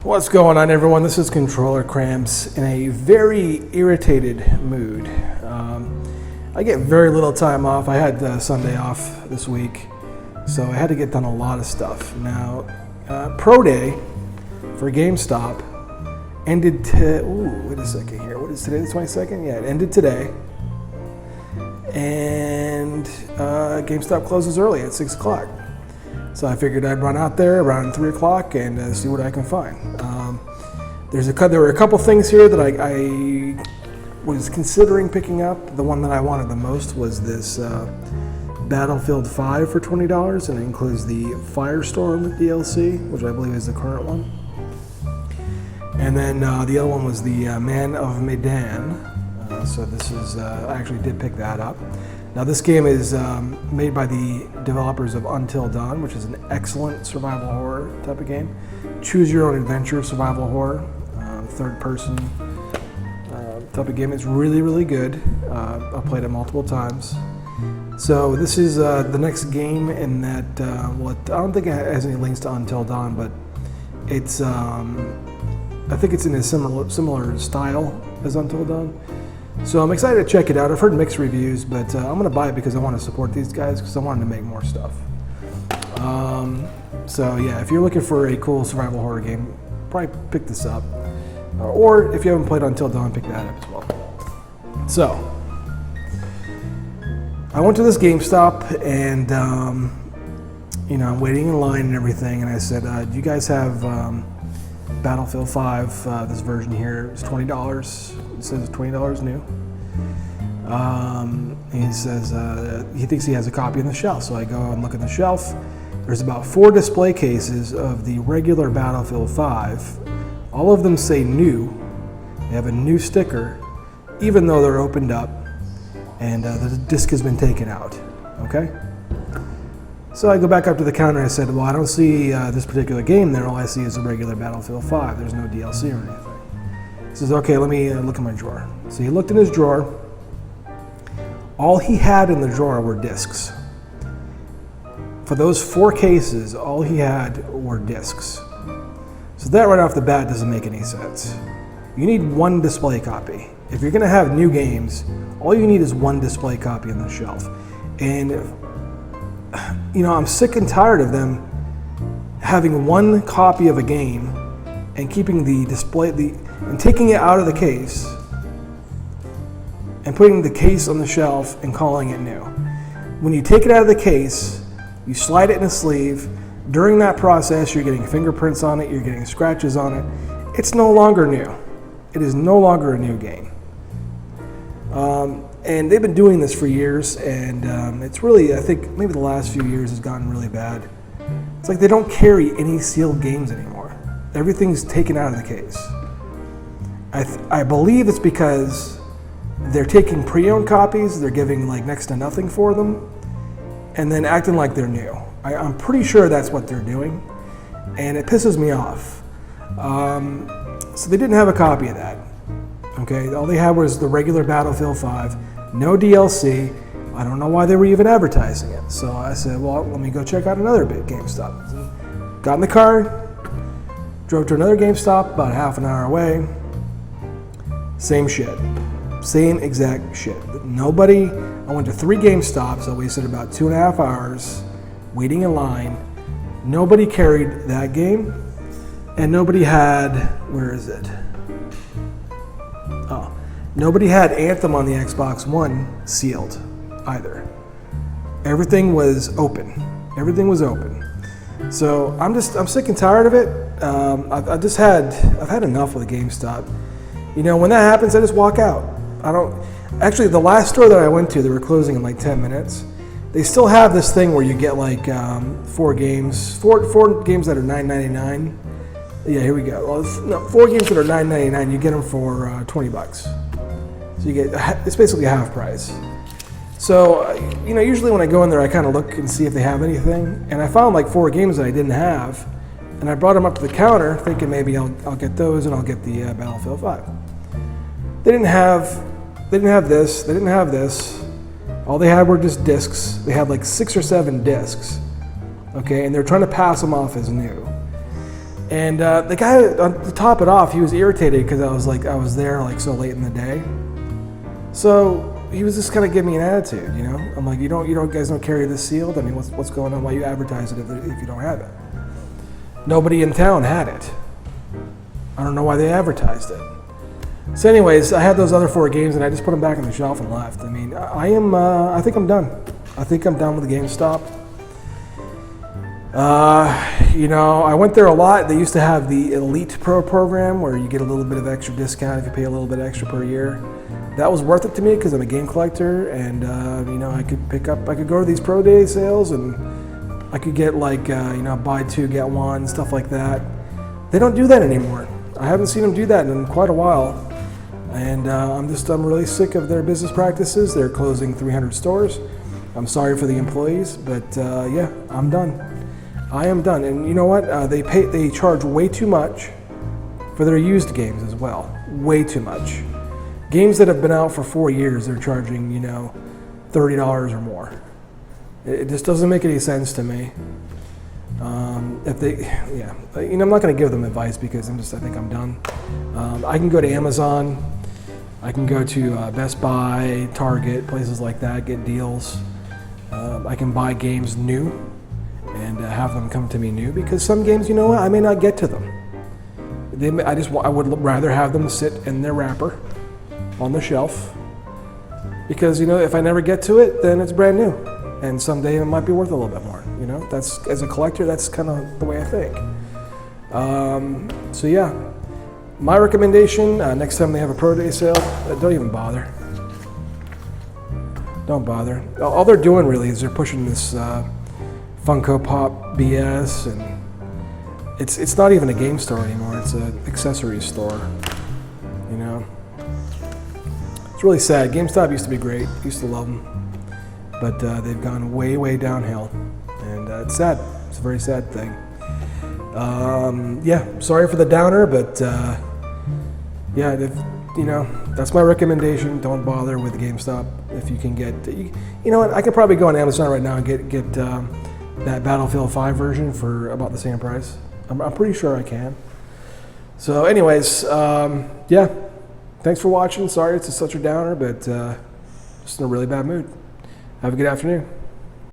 What's going on, everyone? This is Controller Cramps in a very irritated mood. I get very little time off. I had Sunday off this week, so I had to get done a lot of stuff. Now, Pro Day for Gamestop ended wait a second here. What is today, the 22nd? Yeah, it ended today. And Gamestop closes early at 6 o'clock. So I figured I'd run out there around 3 o'clock and see what I can find. There were a couple things here that I was considering picking up. The one that I wanted the most was this Battlefield 5 for $20, and it includes the Firestorm DLC, which I believe is the current one. And then the other one was the Man of Medan. So this is, I actually did pick that up. Now this game is made by the developers of Until Dawn, which is an excellent survival horror type of game. Choose your own adventure survival horror, third person type of game. It's really, really good. I've played it multiple times. So this is the next game in that, I don't think it has any links to Until Dawn, but it's, I think it's in a similar style as Until Dawn. So I'm excited to check it out. I've heard mixed reviews, but I'm going to buy it because I want to support these guys because I want them to make more stuff. So yeah, if you're looking for a cool survival horror game, probably pick this up. Or if you haven't played Until Dawn, pick that up as well. So, I went to this GameStop and, I'm waiting in line and everything, and I said, do you guys have Battlefield 5, this version here is $20. It says it's $20 new. He says he thinks he has a copy on the shelf, so I go and look at the shelf. There's about 4 display cases of the regular Battlefield 5. All of them say new. They have a new sticker, even though they're opened up, and the disc has been taken out. Okay? So I go back up to the counter and I said, well, I don't see this particular game there. All I see is a regular Battlefield 5. There's no DLC or anything. He says, okay, let me look in my drawer. So he looked in his drawer. All he had in the drawer were discs. For those 4 cases, all he had were discs. So that right off the bat doesn't make any sense. You need 1 display copy. If you're gonna have new games, all you need is 1 display copy on the shelf. And I'm sick and tired of them having 1 copy of a game and keeping the display, and taking it out of the case and putting the case on the shelf and calling it new. When you take it out of the case, you slide it in a sleeve. During that process, you're getting fingerprints on it, you're getting scratches on it. It's no longer new. It is no longer a new game. And they've been doing this for years, and it's really, I think, maybe the last few years has gotten really bad. It's like they don't carry any sealed games anymore. Everything's taken out of the case. I believe it's because they're taking pre-owned copies, they're giving like next to nothing for them, and then acting like they're new. I'm pretty sure that's what they're doing, and it pisses me off. So they didn't have a copy of that. Okay, all they had was the regular Battlefield 5, no DLC. I don't know why they were even advertising it. So I said, well, let me go check out another big GameStop. Got in the car, drove to another GameStop about half an hour away. Same shit. Same exact shit. Nobody, I went to 3 GameStops. I wasted about 2.5 hours waiting in line. Nobody carried that game, and nobody had, where is it? Oh, nobody had Anthem on the Xbox One sealed either. Everything was open. Everything was open. So I'm sick and tired of it. I've had enough with the GameStop. When that happens, I just walk out. Actually, the last store that I went to, they were closing in like 10 minutes. They still have this thing where you get like 4 games that are $9.99. Yeah, here we go. Well, 4 games that are $9.99, you get them for $20. So you get, it's basically half price. So, usually when I go in there, I kind of look and see if they have anything. And I found like 4 games that I didn't have. And I brought them up to the counter thinking maybe I'll get those and I'll get the Battlefield 5. They didn't have this, they didn't have this. All they had were just discs. They had like 6 or 7 discs. Okay, and they're trying to pass them off as new. And the guy, to top it off, he was irritated because I was there like so late in the day. So he was just kind of giving me an attitude, you know. I'm like, you guys don't carry this sealed. I mean, what's going on? Why you advertise it if you don't have it? Nobody in town had it. I don't know why they advertised it. So, anyways, I had those other 4 games, and I just put them back on the shelf and left. I mean, I think I'm done. I think I'm done with the Gamestop. You know, I went there a lot. They used to have the Elite Pro program where you get a little bit of extra discount if you pay a little bit extra per year. That was worth it to me because I'm a game collector, and you know, I could go to these Pro Day sales, and I could get like you know, buy 2 get 1, stuff like that. They don't do that anymore. I haven't seen them do that in quite a while, and I'm really sick of their business practices. They're closing 300 stores. I'm sorry for the employees, but yeah, I'm done. I am done. And you know what? They charge way too much for their used games as well. Way too much. Games that have been out for 4 years, they're charging, you know, $30 or more. It just doesn't make any sense to me. Yeah, you know, I'm not going to give them advice because I think I'm done. I can go to Amazon. I can go to Best Buy, Target, places like that, get deals. I can buy games new and have them come to me new, because some games, you know what, I may not get to them. I would rather have them sit in their wrapper on the shelf, because, you know, if I never get to it, then it's brand new, and someday it might be worth a little bit more. You know, that's, as a collector, that's kind of the way I think. So yeah, my recommendation, next time they have a Pro Day sale, don't even bother. Don't bother. All they're doing really is they're pushing this Funko Pop BS, and it's not even a game store anymore. It's an accessory store. You know, it's really sad. GameStop used to be great. Used to love them, but they've gone way, way downhill, and it's sad. It's a very sad thing. Yeah, sorry for the downer, but yeah, you know, that's my recommendation. Don't bother with GameStop if you can get. You know what? I could probably go on Amazon right now and get that Battlefield 5 version for about the same price. I'm pretty sure I can. So, anyways, yeah. Thanks for watching. Sorry it's such a downer, but just in a really bad mood. Have a good afternoon.